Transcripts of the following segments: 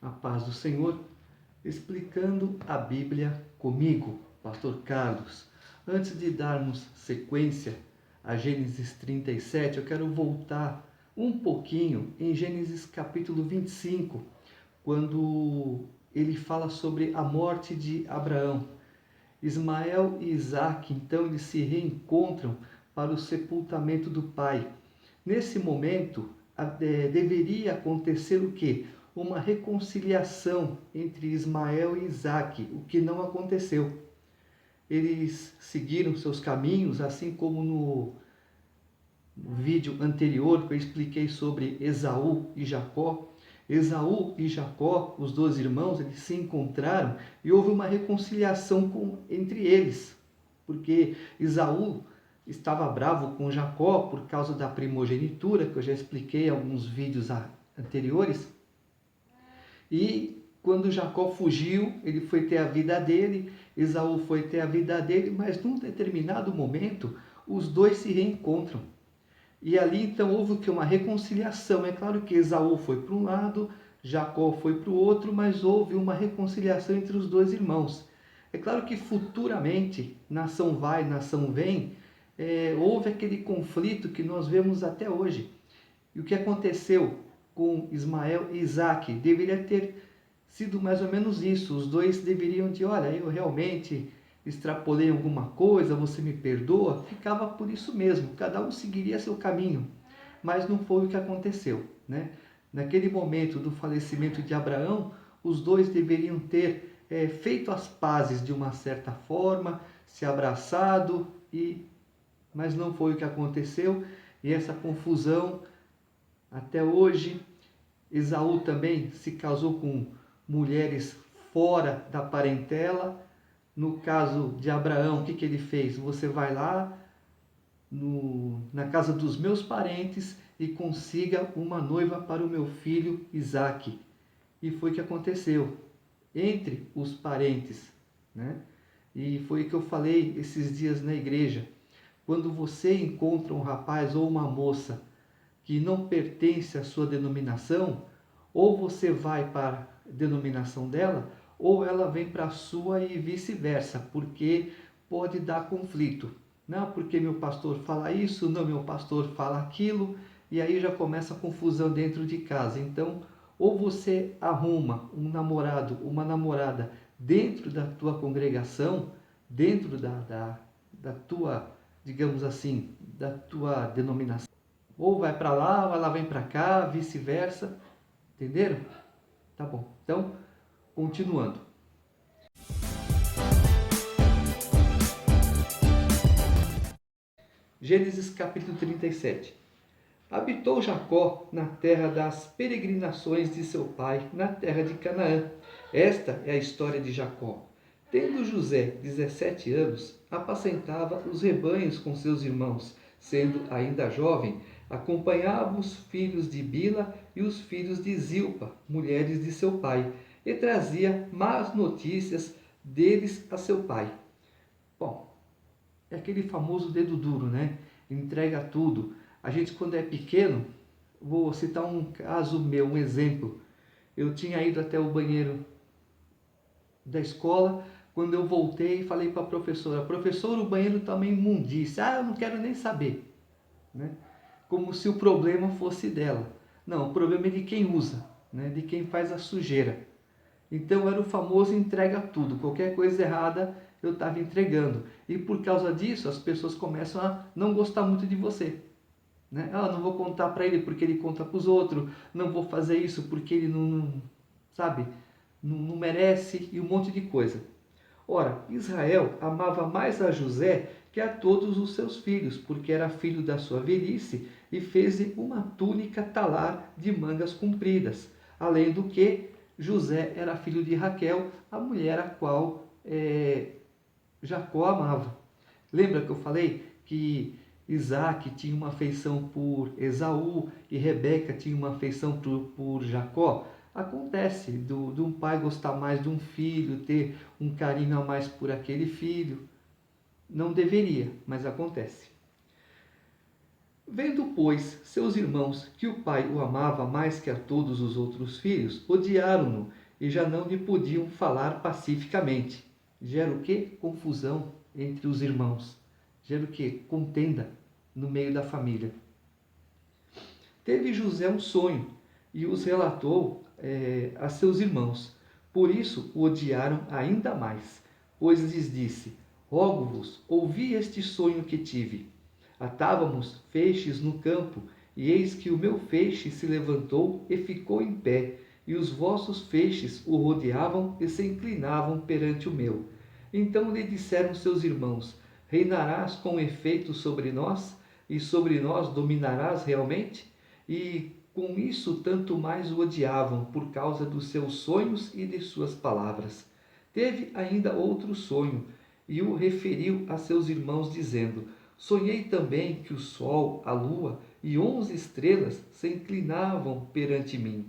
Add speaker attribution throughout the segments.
Speaker 1: A paz do Senhor, explicando a Bíblia comigo, Pastor Carlos. Antes de darmos sequência a Gênesis 37, eu quero voltar um pouquinho em Gênesis capítulo 25, quando ele fala sobre a morte de Abraão. Ismael e Isaque, então, eles se reencontram para o sepultamento do pai. Nesse momento, deveria acontecer o quê? Uma reconciliação entre Ismael e Isaque, o que não aconteceu. Eles seguiram seus caminhos, assim como no vídeo anterior que eu expliquei sobre Esaú e Jacó. Esaú e Jacó, os dois irmãos, eles se encontraram e houve uma reconciliação entre eles, porque Esaú estava bravo com Jacó por causa da primogenitura, que eu já expliquei em alguns vídeos anteriores. E quando Jacó fugiu, ele foi ter a vida dele, Esaú foi ter a vida dele, mas num determinado momento, os dois se reencontram. E ali então houve que uma reconciliação. É claro que Esaú foi para um lado, Jacó foi para o outro, mas houve uma reconciliação entre os dois irmãos. É claro que futuramente, nação vai, nação vem, houve aquele conflito que nós vemos até hoje. E o que aconteceu com Ismael e Isaque deveria ter sido mais ou menos isso. Os dois deveriam dizer, olha, eu realmente extrapolei alguma coisa, você me perdoa. Ficava por isso mesmo, cada um seguiria seu caminho. Mas não foi o que aconteceu, né? Naquele momento do falecimento de Abraão, os dois deveriam ter feito as pazes de uma certa forma, se abraçado, mas não foi o que aconteceu. E essa confusão até hoje. Esaú também se casou com mulheres fora da parentela. No caso de Abraão, o que ele fez? Você vai lá na casa dos meus parentes e consiga uma noiva para o meu filho Isaque. E foi o que aconteceu entre os parentes, né? E foi o que eu falei esses dias na igreja. Quando você encontra um rapaz ou uma moça que não pertence à sua denominação, ou você vai para a denominação dela, ou ela vem para a sua e vice-versa, porque pode dar conflito. Não, porque meu pastor fala isso, não, meu pastor fala aquilo, e aí já começa a confusão dentro de casa. Então, ou você arruma um namorado, uma namorada dentro da tua congregação, dentro da tua, digamos assim, da tua denominação, ou vai para lá, ou ela vem para cá, vice-versa. Entenderam? Tá bom. Então, continuando. Gênesis capítulo 37. Habitou Jacó na terra das peregrinações de seu pai, na terra de Canaã. Esta é a história de Jacó. Tendo José 17 anos, apacentava os rebanhos com seus irmãos. Sendo ainda jovem, acompanhava os filhos de Bila e os filhos de Zilpa, mulheres de seu pai, e trazia más notícias deles a seu pai. Bom, é aquele famoso dedo duro, né? Entrega tudo. A gente, quando é pequeno, vou citar um caso meu, um exemplo. Eu tinha ido até o banheiro da escola. Quando eu voltei, falei para a professora, professora, o banheiro está uma imundícia. Ah, eu não quero nem saber, né? Como se o problema fosse dela. Não, o problema é de quem usa, né? De quem faz a sujeira. Então era o famoso entrega tudo. Qualquer coisa errada eu estava entregando. E por causa disso as pessoas começam a não gostar muito de você, né? Ah, não vou contar para ele porque ele conta para os outros. Não vou fazer isso porque ele não sabe, não merece, e um monte de coisa. Ora, Israel amava mais a José que a todos os seus filhos, porque era filho da sua velhice, e fez-lhe uma túnica talar de mangas compridas. Além do que, José era filho de Raquel, a mulher a qual Jacó amava. Lembra que eu falei que Isaac tinha uma afeição por Esaú e Rebeca tinha uma afeição por Jacó? Acontece de um pai gostar mais de um filho, ter um carinho a mais por aquele filho. Não deveria, mas acontece. Vendo, pois, seus irmãos que o pai o amava mais que a todos os outros filhos, odiaram-no e já não lhe podiam falar pacificamente. Gera o quê? Confusão entre os irmãos. Gera o quê? Contenda no meio da família. Teve José um sonho e os relatou a seus irmãos. Por isso o odiaram ainda mais, pois lhes disse: Rogo-vos, ouvi este sonho que tive. Atávamos feixes no campo, e eis que o meu feixe se levantou e ficou em pé, e os vossos feixes o rodeavam e se inclinavam perante o meu. Então lhe disseram seus irmãos: Reinarás com efeito sobre nós, e sobre nós dominarás realmente? E com isso tanto mais o odiavam por causa dos seus sonhos e de suas palavras. Teve ainda outro sonho, e o referiu a seus irmãos, dizendo: Sonhei também que o sol, a lua e 11 estrelas se inclinavam perante mim.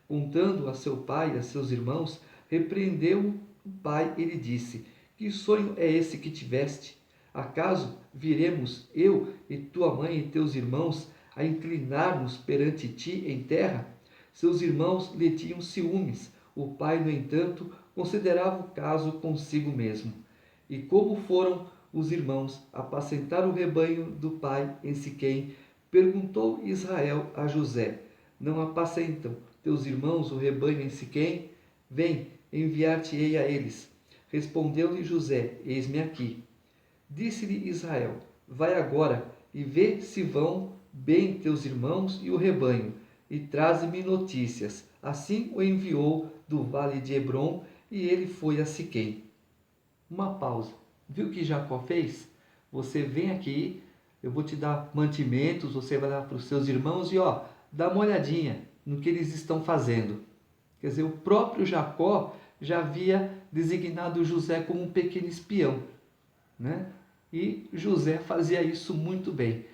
Speaker 1: Contando a seu pai e a seus irmãos, repreendeu o pai e lhe disse: Que sonho é esse que tiveste? Acaso viremos eu e tua mãe e teus irmãos a inclinar-nos perante ti em terra? Seus irmãos lhe tinham ciúmes. O pai, no entanto, considerava o caso consigo mesmo. E como foram os irmãos apacentar o rebanho do pai em Siquém, perguntou Israel a José: Não apacentam teus irmãos o rebanho em Siquém? Vem, enviar-te-ei a eles. Respondeu-lhe José: Eis-me aqui. Disse-lhe Israel: Vai agora e vê se vão bem teus irmãos e o rebanho, e traze-me notícias. Assim o enviou do vale de Hebrom, e ele foi a Siquém. Uma pausa. Viu o que Jacó fez? Você vem aqui, eu vou te dar mantimentos, você vai dar para os seus irmãos e dá uma olhadinha no que eles estão fazendo. Quer dizer, o próprio Jacó já havia designado José como um pequeno espião, né? E José fazia isso muito bem.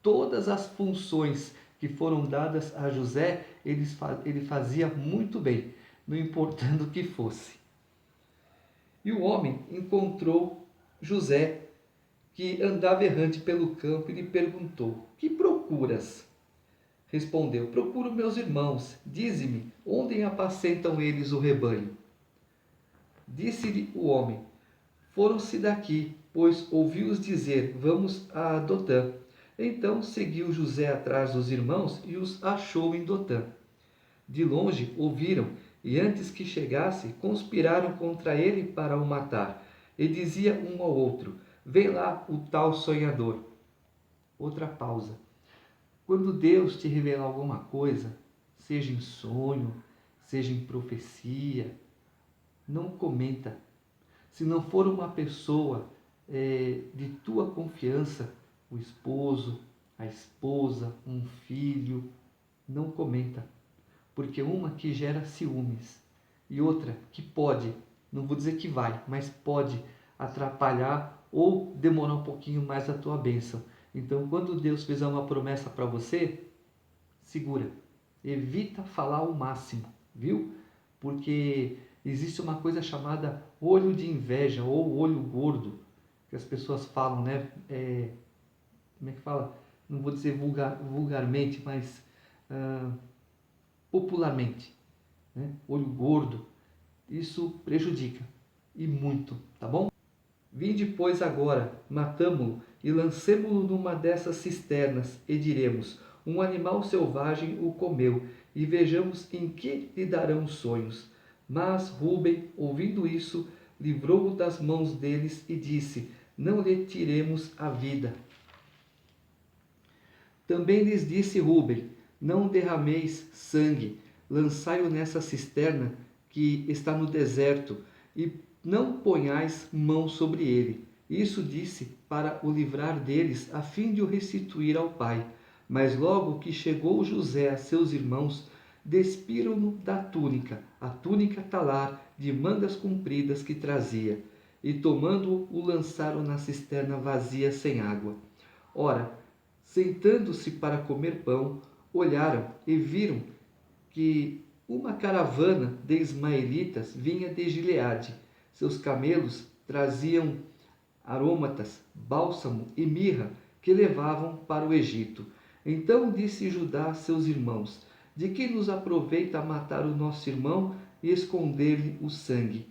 Speaker 1: Todas as funções que foram dadas a José, ele fazia muito bem, não importando o que fosse. E o homem encontrou José, que andava errante pelo campo, e lhe perguntou: Que procuras? Respondeu: Procuro meus irmãos. Dize-me, onde apacentam eles o rebanho? Disse-lhe o homem: Foram-se daqui, pois ouvi-os dizer: Vamos a Dotã. Então seguiu José atrás dos irmãos e os achou em Dotã. De longe ouviram, e antes que chegasse, conspiraram contra ele para o matar. E dizia um ao outro: Vem lá o tal sonhador. Outra pausa. Quando Deus te revelar alguma coisa, seja em sonho, seja em profecia, não comenta. Se não for uma pessoa de tua confiança, o esposo, a esposa, um filho, não comenta. Porque uma que gera ciúmes e outra que pode, não vou dizer que vai, mas pode atrapalhar ou demorar um pouquinho mais a tua bênção. Então, quando Deus fizer uma promessa para você, segura, evita falar o máximo, viu? Porque existe uma coisa chamada olho de inveja ou olho gordo, que as pessoas falam, né? Como é que fala? Não vou dizer vulgarmente, mas popularmente, né? Olho gordo, isso prejudica, e muito, tá bom? Vinde, pois, agora, matamo-lo e lancemo-lo numa dessas cisternas, e diremos: um animal selvagem o comeu, e vejamos em que lhe darão sonhos. Mas Rúben, ouvindo isso, livrou-o das mãos deles e disse: Não lhe tiremos a vida. Também lhes disse Rúben: Não derrameis sangue, lançai-o nessa cisterna que está no deserto, e não ponhais mão sobre ele. Isso disse para o livrar deles, a fim de o restituir ao pai. Mas logo que chegou José a seus irmãos, despiram-no da túnica, a túnica talar de mangas compridas que trazia, e tomando-o, o lançaram na cisterna vazia sem água. Ora, sentando-se para comer pão, olharam e viram que uma caravana de ismaelitas vinha de Gileade. Seus camelos traziam aromatas, bálsamo e mirra que levavam para o Egito. Então disse Judá a seus irmãos: de que nos aproveita matar o nosso irmão e esconder-lhe o sangue?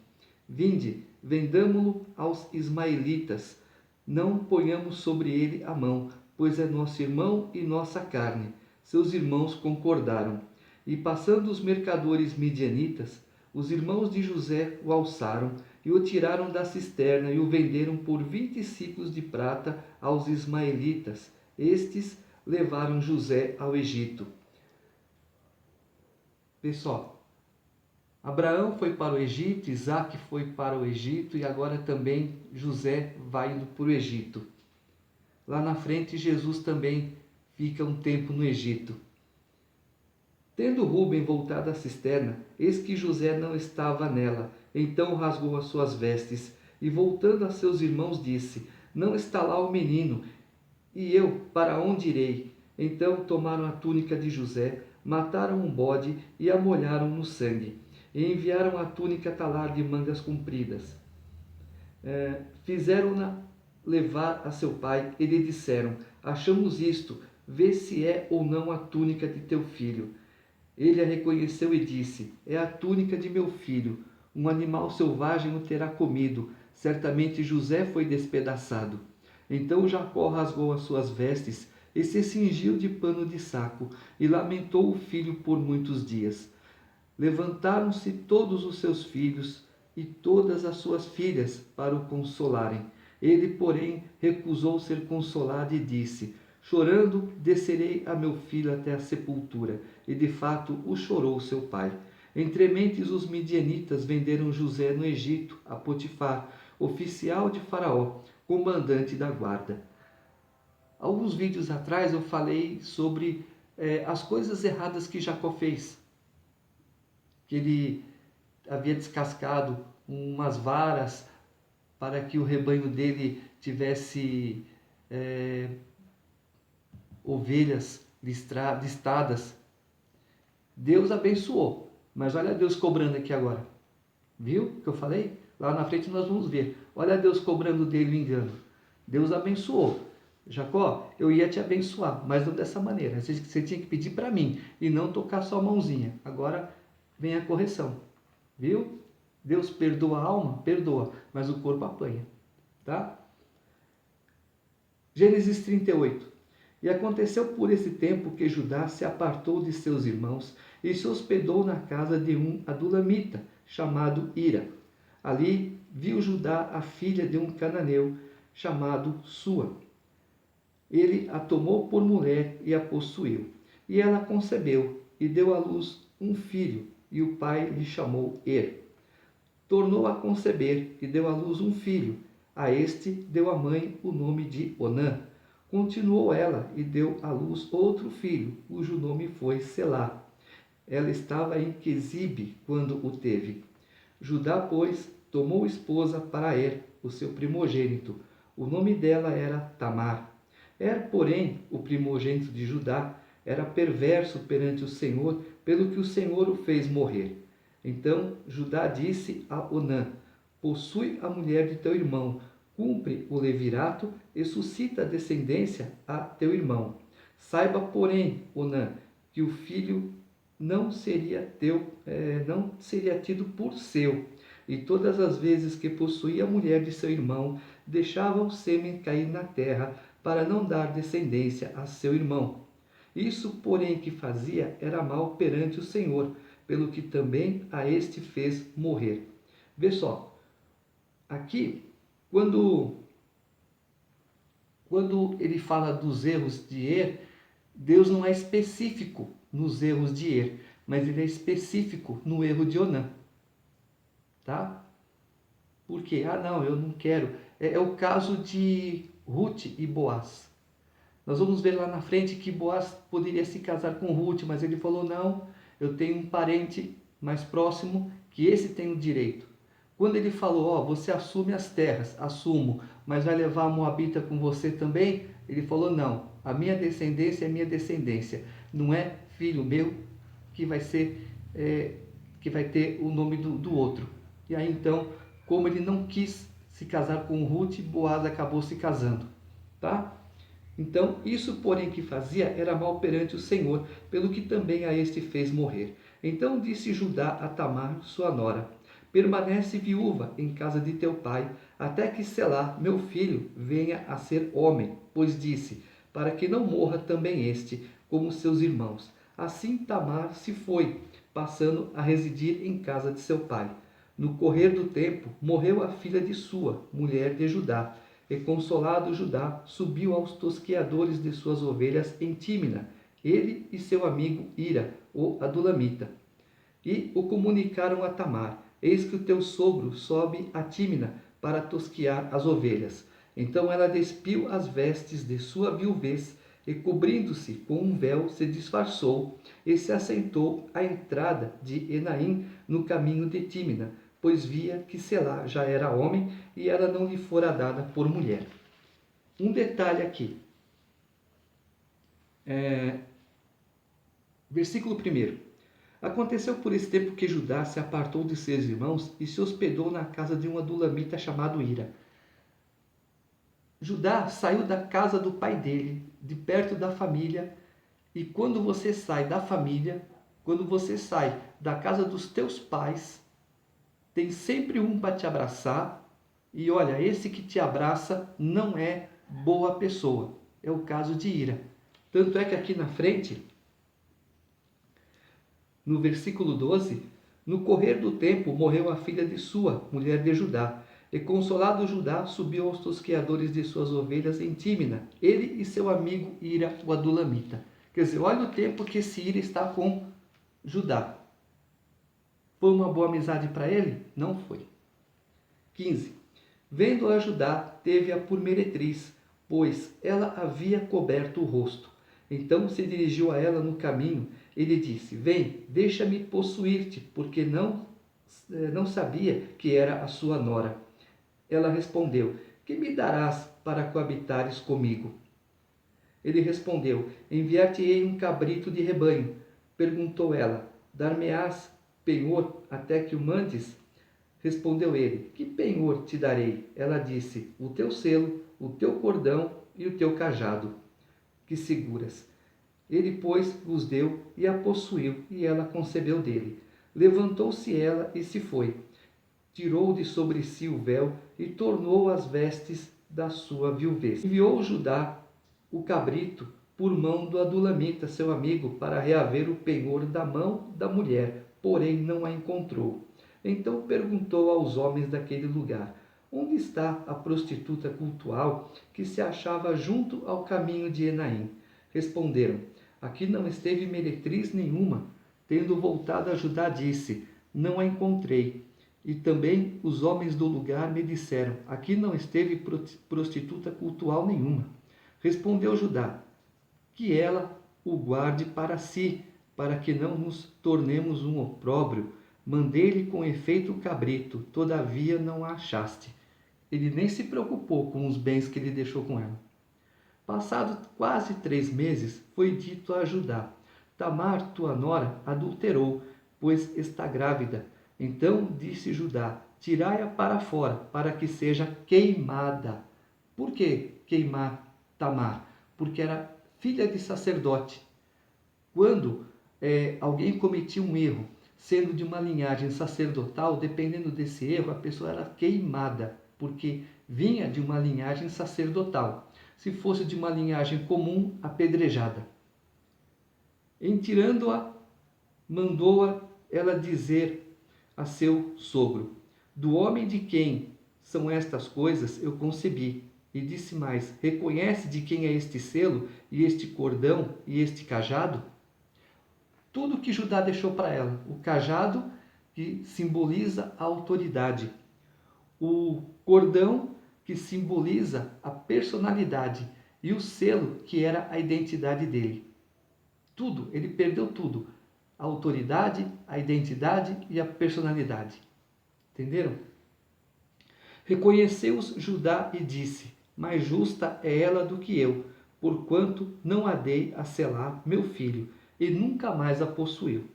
Speaker 1: Vinde, vendamo-lo aos ismaelitas, não ponhamos sobre ele a mão, pois é nosso irmão e nossa carne. Seus irmãos concordaram. E passando os mercadores midianitas, os irmãos de José o alçaram e o tiraram da cisterna e o venderam por 20 siclos de prata aos ismaelitas. Estes levaram José ao Egito. Pessoal, Abraão foi para o Egito, Isaac foi para o Egito e agora também José vai indo para o Egito. Lá na frente Jesus também fica um tempo no Egito. Tendo Rúben voltado à cisterna, eis que José não estava nela. Então rasgou as suas vestes e voltando a seus irmãos disse: não está lá o menino, e eu para onde irei? Então tomaram a túnica de José, mataram um bode e a molharam no sangue, e enviaram a túnica talar de mangas compridas. Fizeram-na levar a seu pai e lhe disseram: achamos isto, vê se é ou não a túnica de teu filho. Ele a reconheceu e disse: é a túnica de meu filho. Um animal selvagem o terá comido. Certamente José foi despedaçado. Então Jacó rasgou as suas vestes e se cingiu de pano de saco e lamentou o filho por muitos dias. Levantaram-se todos os seus filhos e todas as suas filhas para o consolarem. Ele, porém, recusou ser consolado e disse: chorando, descerei a meu filho até a sepultura. E de fato o chorou seu pai. Entrementes os midianitas venderam José no Egito a Potifar, oficial de Faraó, comandante da guarda. Alguns vídeos atrás eu falei sobre as coisas erradas que Jacó fez. Que ele havia descascado umas varas para que o rebanho dele tivesse ovelhas listadas. Deus abençoou, mas olha Deus cobrando aqui agora. Viu o que eu falei? Lá na frente nós vamos ver. Olha Deus cobrando dele o engano. Deus abençoou. Jacó, eu ia te abençoar, mas não dessa maneira. Você tinha que pedir para mim e não tocar sua mãozinha. Agora vem a correção. Viu? Deus perdoa a alma? Perdoa, mas o corpo apanha. Tá? Gênesis 38. E aconteceu por esse tempo que Judá se apartou de seus irmãos e se hospedou na casa de um adulamita, chamado Ira. Ali viu Judá a filha de um cananeu, chamado Sua. Ele a tomou por mulher e a possuiu. E ela concebeu e deu à luz um filho, e o pai lhe chamou Er. Tornou a conceber e deu à luz um filho. A este deu a mãe o nome de Onã. Continuou ela e deu à luz outro filho, cujo nome foi Selá. Ela estava em Quezibe quando o teve. Judá, pois, tomou esposa para Er, o seu primogênito. O nome dela era Tamar. Porém, o primogênito de Judá, era perverso perante o Senhor, pelo que o Senhor o fez morrer. Então Judá disse a Onã: possui a mulher de teu irmão, cumpre o levirato e suscita descendência a teu irmão. Saiba, porém, Onã, que o filho não seria tido por seu. E todas as vezes que possuía a mulher de seu irmão, deixava o sêmen cair na terra, para não dar descendência a seu irmão. Isso, porém, que fazia era mal perante o Senhor, pelo que também a este fez morrer. Vê só, aqui, quando ele fala dos erros de Er, Deus não é específico nos erros de Er, mas ele é específico no erro de Onã. Tá? Por quê? Não, eu não quero. É o caso de Ruth e Boaz. Nós vamos ver lá na frente que Boaz poderia se casar com Ruth, mas ele falou: não, eu tenho um parente mais próximo que esse tem o direito. Quando ele falou: você assume as terras, assumo, mas vai levar a Moabita com você também? Ele falou: não, a minha descendência é minha descendência, não é filho meu que vai ter o nome do outro. E aí então, como ele não quis se casar com Ruth, Boaz acabou se casando, tá? Então, isso, porém, que fazia era mal perante o Senhor, pelo que também a este fez morrer. Então disse Judá a Tamar, sua nora: permanece viúva em casa de teu pai, até que Selá, meu filho, venha a ser homem. Pois disse: para que não morra também este, como seus irmãos. Assim Tamar se foi, passando a residir em casa de seu pai. No correr do tempo, morreu a filha de Sua, mulher de Judá. E consolado Judá, subiu aos tosqueadores de suas ovelhas em Tímina, ele e seu amigo Ira, o Adulamita. E o comunicaram a Tamar: eis que o teu sogro sobe a Tímina para tosquear as ovelhas. Então ela despiu as vestes de sua viuvez e, cobrindo-se com um véu, se disfarçou e se assentou à entrada de Enaim, no caminho de Tímina, pois via que Selá já era homem e ela não lhe fora dada por mulher. Um detalhe aqui. Versículo 1. Aconteceu por esse tempo que Judá se apartou de seus irmãos e se hospedou na casa de um adulamita chamado Ira. Judá saiu da casa do pai dele, de perto da família, e quando você sai da família, quando você sai da casa dos teus pais, tem sempre um para te abraçar, e olha, esse que te abraça não é boa pessoa. É o caso de Ira. Tanto é que aqui na frente, no versículo 12, no correr do tempo morreu a filha de Sua, mulher de Judá. E consolado Judá subiu aos tosqueadores de suas ovelhas em Tímina, ele e seu amigo Ira, o Adulamita. Quer dizer, olha o tempo que esse Ira está com Judá. Foi uma boa amizade para ele? Não foi. 15. Vendo-a Judá, teve-a por meretriz, pois ela havia coberto o rosto. Então se dirigiu a ela no caminho e lhe disse: vem, deixa-me possuir-te, porque não sabia que era a sua nora. Ela respondeu: que me darás para coabitares comigo? Ele respondeu: enviar-te-ei um cabrito de rebanho. Perguntou ela: dar-me-ás penhor até que o mandes? Respondeu ele: que penhor te darei? Ela disse: o teu selo, o teu cordão e o teu cajado, que seguras. Ele, pois, os deu e a possuiu, e ela concebeu dele. Levantou-se ela e se foi. Tirou de sobre si o véu e tornou as vestes da sua viuvez. Enviou Judá o cabrito por mão do Adulamita, seu amigo, para reaver o penhor da mão da mulher, porém não a encontrou. Então perguntou aos homens daquele lugar: onde está a prostituta cultual que se achava junto ao caminho de Enaim? Responderam: aqui não esteve meretriz nenhuma. Tendo voltado a Judá, disse: não a encontrei. E também os homens do lugar me disseram: aqui não esteve prostituta cultual nenhuma. Respondeu Judá: que ela o guarde para si, para que não nos tornemos um opróbrio. Mandei-lhe com efeito o cabrito, todavia não a achaste. Ele nem se preocupou com os bens que ele deixou com ela. Passados quase 3 meses, foi dito a Judá: Tamar, tua nora, adulterou, pois está grávida. Então disse Judá: tirai-a para fora, para que seja queimada. Por que queimar Tamar? Porque era filha de sacerdote. Quando alguém cometia um erro, sendo de uma linhagem sacerdotal, dependendo desse erro, a pessoa era queimada, porque vinha de uma linhagem sacerdotal. Se fosse de uma linhagem comum, apedrejada. Em tirando-a, mandou-a ela dizer a seu sogro: do homem de quem são estas coisas eu concebi. E disse mais: reconhece de quem é este selo, e este cordão, e este cajado? Tudo que Judá deixou para ela. O cajado, que simboliza a autoridade. O cordão, que simboliza a personalidade. E o selo, que era a identidade dele. Tudo, ele perdeu tudo. A autoridade, a identidade e a personalidade. Entenderam? Reconheceu-os Judá e disse: mais justa é ela do que eu, porquanto não a dei a Selá, meu filho, e nunca mais a possuiu.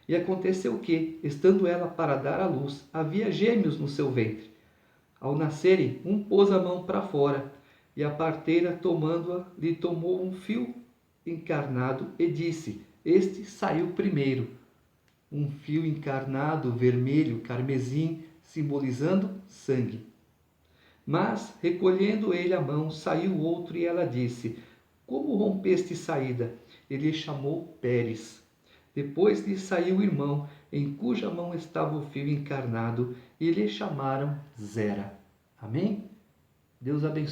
Speaker 1: E aconteceu que, estando ela para dar à luz, havia gêmeos no seu ventre. Ao nascerem, um pôs a mão para fora, E a parteira, tomando-a, lhe tomou um fio encarnado e disse: Este saiu primeiro. Um fio encarnado, vermelho, carmesim, simbolizando sangue. Mas, recolhendo ele a mão, saiu outro e ela disse: Como rompeste saída? Ele chamou Pérez. Depois lhe saiu o irmão, em cuja mão estava o fio encarnado, e lhe chamaram Zera. Amém? Deus abençoe.